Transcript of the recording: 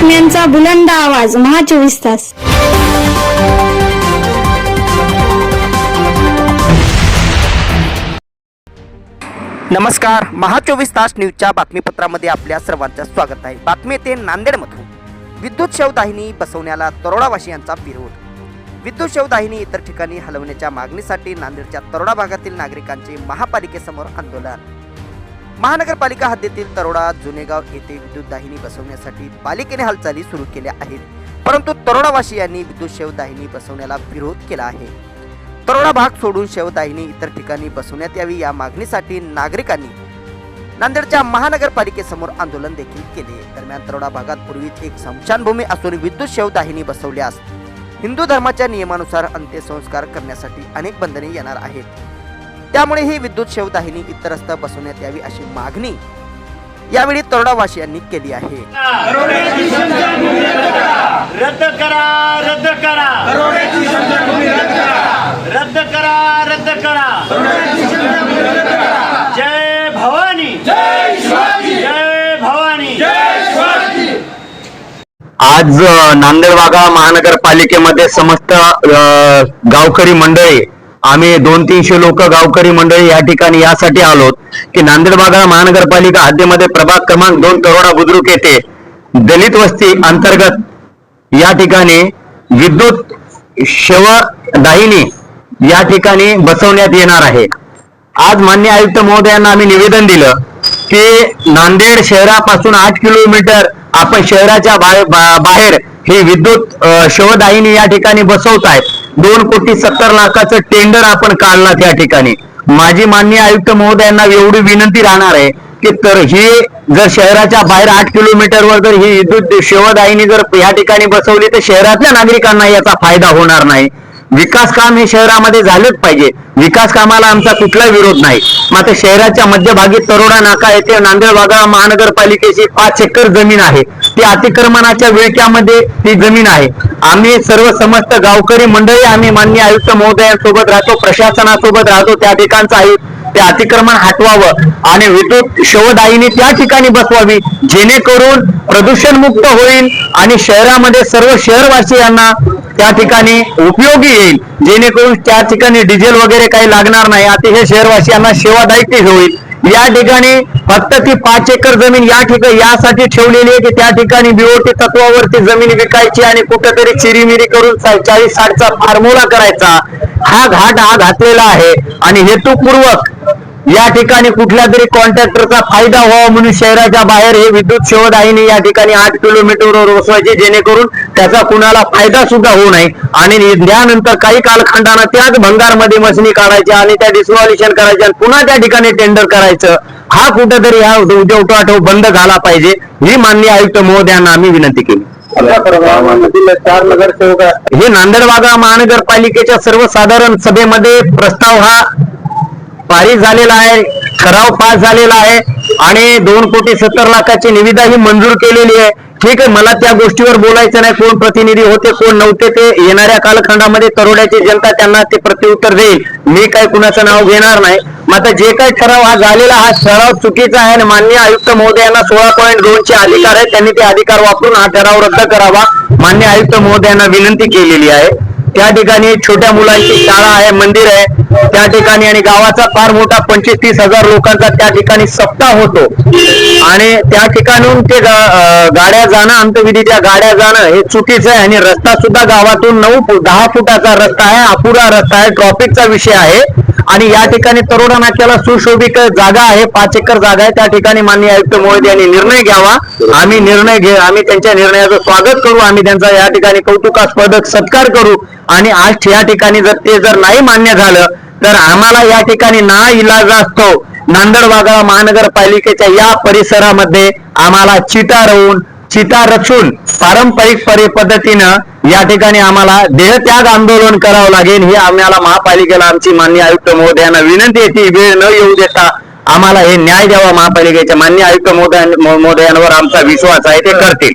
बातम्यांचा बुलंद आवाज महा 24 तास. नमस्कार, महा 24 तास न्यूजच्या बातमीपत्रामध्ये आपल्या सर्वांचं स्वागत आहे. बातमी येते नांदेडमधून. विद्युत शवदाहिनी बसवण्याला तरोडावासियांचा विरोध. विद्युत शवदाहिनी इतर ठिकाणी हलवण्याच्या मागणीसाठी नांदेडच्या तरोडा भागातील नागरिकांचे महापालिकेसमोर आंदोलन. महानगरपालिका हद्दीतील तरोडा जुनेगाव येथे विद्युत दाहिनी बसवण्यासाठी पालिकेने हालचाली सुरू केल्या आहेत, परंतु तरोडावासियांनी विद्युत शवदाहिनी बसवण्याला विरोध केला आहे. तरोडा भाग सोडून शवदाहिनी इतर ठिकाणी बसवण्यात यावी या मागणीसाठी नागरिकांनी नांदेडच्या महानगरपालिकेसमोर आंदोलन देखील केले. दरम्यान तरोडा भागात पूर्वीच एक स्मशानभूमी असून विद्युत शवदाहिनी बसवल्यास हिंदू धर्माच्या नियमानुसार अंत्यसंस्कार करण्यासाठी अनेक बंधने येणार आहेत. त्यामुळे ही विद्युत शवदाहिनी इतरत्र बसवण्यात यावी अशी मागणी यावेळी तरोडावासियांनी केली आहे. रद्द करा, रद्द करा, रद्द करा, रद्द करा. जय भवानी, जय शिवाजी, जय भवानी, जय शिवाजी. आज नांदेड वाघा महानगरपालिकेमध्ये समस्त गावकरी मंडळी, आम्ही 200-300 लोक गावकरी मंडळी या ठिकाणी यासाठी आलोत की नांदेड वाघा महानगरपालिका हद्दीमध्ये प्रभाग क्रमांक 2 तरोडा बुद्रुक येथे दलित वस्ती अंतर्गत या ठिकाणी विद्युत शवदाहिनी या ठिकाणी बसवण्यात येणार आहे. आज माननीय आयुक्त महोदयांना आम्ही निवेदन दिलं की नांदेड शहरापासून 8 किलोमीटर आपण शहराच्या बाहेर ही विद्युत शवदाहिनी या ठिकाणी बसवत आहेत. 2,70,00,000चं टेंडर आपण काढला त्या ठिकाणी. माझी माननीय आयुक्त महोदयांना एवढी विनंती राहणार आहे की तर ही जर शहराच्या बाहेर 8 किलोमीटरवर जर ही विद्युत शवदाहिनी जर या ठिकाणी बसवली तर शहरातल्या नागरिकांना याचा फायदा होणार नाही. विकास काम हे शहरामध्ये झालंच पाहिजे. विकास कामाला आमचा कुठला विरोध नाही. मात्र शहराच्या मध्यभागी तरोडा नाका येथे नांदेड वाघा महानगरपालिकेची 5 एकर जमीन आहे. ती अतिक्रमणाच्या विळख्यामध्ये ती जमीन आहे. आम्ही सर्व समस्त गावकरी मंडळी आम्ही माननीय आयुक्त महोदयांसोबत राहतो, प्रशासनासोबत राहतो. त्या ठिकाणचं ते अतिक्रमण हटवावं आणि विद्युत शवदाहिनी त्या ठिकाणी बसवावी, जेणेकरून प्रदूषण मुक्त होईल आणि शहरामध्ये सर्व शहरवासियांना त्या ठिकाणी उपयोगी येईल, जेणेकरून त्या ठिकाणी डिझेल वगैरे काही लागणार नाही. अतिशय शहरवासियांना सेवादायक होईल. या ठिकाणी फक्त ती 5 एकर जमीन या ठिकाणी यासाठी ठेवलेली आहे की त्या ठिकाणी बीओटी तत्वावरती जमीन विकायची आणि कुठेतरी चिरीमिरी करून 40-60चा फॉर्म्युला करायचा. हा घाट घातलेला आहे आणि हेतुपूर्वक या ठिकाणी कुठल्या तरी कॉन्ट्रॅक्टरचा फायदा व्हावा म्हणून शहराच्या बाहेर हे विद्युत शवदाहिनी या ठिकाणी 8 किलोमीटरवर बसवायचे, जेणेकरून त्याचा कुणाला फायदा सुद्धा होऊ नये. आणि त्यानंतर काही कालखंडानं त्याच भंगारमध्ये मशनी काढायच्या आणि त्या डिस्मॉलिशन करायच्या आणि पुन्हा त्या ठिकाणी टेंडर करायचं. हा कुठेतरी हा उद्योग बंद झाला पाहिजे, ही माननीय आयुक्त महोदयांना आम्ही विनंती केली. 4 नगरसेवक हे नांदेड वाघा महानगरपालिकेच्या सर्वसाधारण सभेमध्ये प्रस्ताव हा पारित झालेला आहे, ठराव पास झालेला आहे आणि 2,70,00,000ची निविदा ही मंजूर केलेली आहे. ठीक आहे, मला त्या गोष्टीवर बोलायचं नाही. कोण प्रतिनिधी होते कोण नव्हते ते येणाऱ्या कालखंडामध्ये तरोड्याची जनता त्यांना ते प्रत्युत्तर देईल. मी काही कुणाचं नाव घेणार नाही. मात्र जे काही ठराव हा झालेला हा ठराव चुकीचा आहे आणि माननीय आयुक्त महोदयांना 16.2चे अधिकार आहेत. त्यांनी ते अधिकार वापरून हा ठराव रद्द करावा माननीय आयुक्त महोदयांना विनंती केलेली आहे. त्या ठिकाणी छोट्या मुलांची शाळा आहे, मंदिर आहे त्या ठिकाणी आणि गावाचा फार मोठा 25-30 हजार लोकांचा त्या ठिकाणी सप्ताह होतो आणि त्या ठिकाणून ते गाड्या जाणं, अंतविधीच्या गाड्या जाणं हे चुकीचं आहे. आणि रस्ता सुद्धा गावातून 9-10 फुटाचा रस्ता आहे, अपुरा रस्ता आहे, ट्रॉफिकचा विषय आहे. आणि या ठिकाणी तरोडा नाक्याला सुशोभित जागा आहे, 5 एकर जागा आहे. त्या ठिकाणी माननीय आयुक्त महोदयांनी निर्णय घ्यावा. आम्ही त्यांच्या निर्णयाचं स्वागत करू. आम्ही त्यांचा या ठिकाणी कौतुकास्पद सत्कार करू. आणि आज या ठिकाणी जर नाही मान्य झालं तर आम्हाला या ठिकाणी ना इलाजास्तव नांदेड वाघा महानगरपालिकेच्या या परिसरामध्ये आम्हाला चिता रचून पारंपरिक पद्धतीनं या ठिकाणी आम्हाला देहत्याग आंदोलन करावं लागेल. ही आम्हाला महापालिकेला आमची माननीय आयुक्त महोदयांना विनंती आहे. ती वेळ न येऊ देता आम्हाला हे न्याय द्यावा. महापालिकेच्या माननीय आयुक्त महोदयांवर आमचा विश्वास आहे, ते करतील.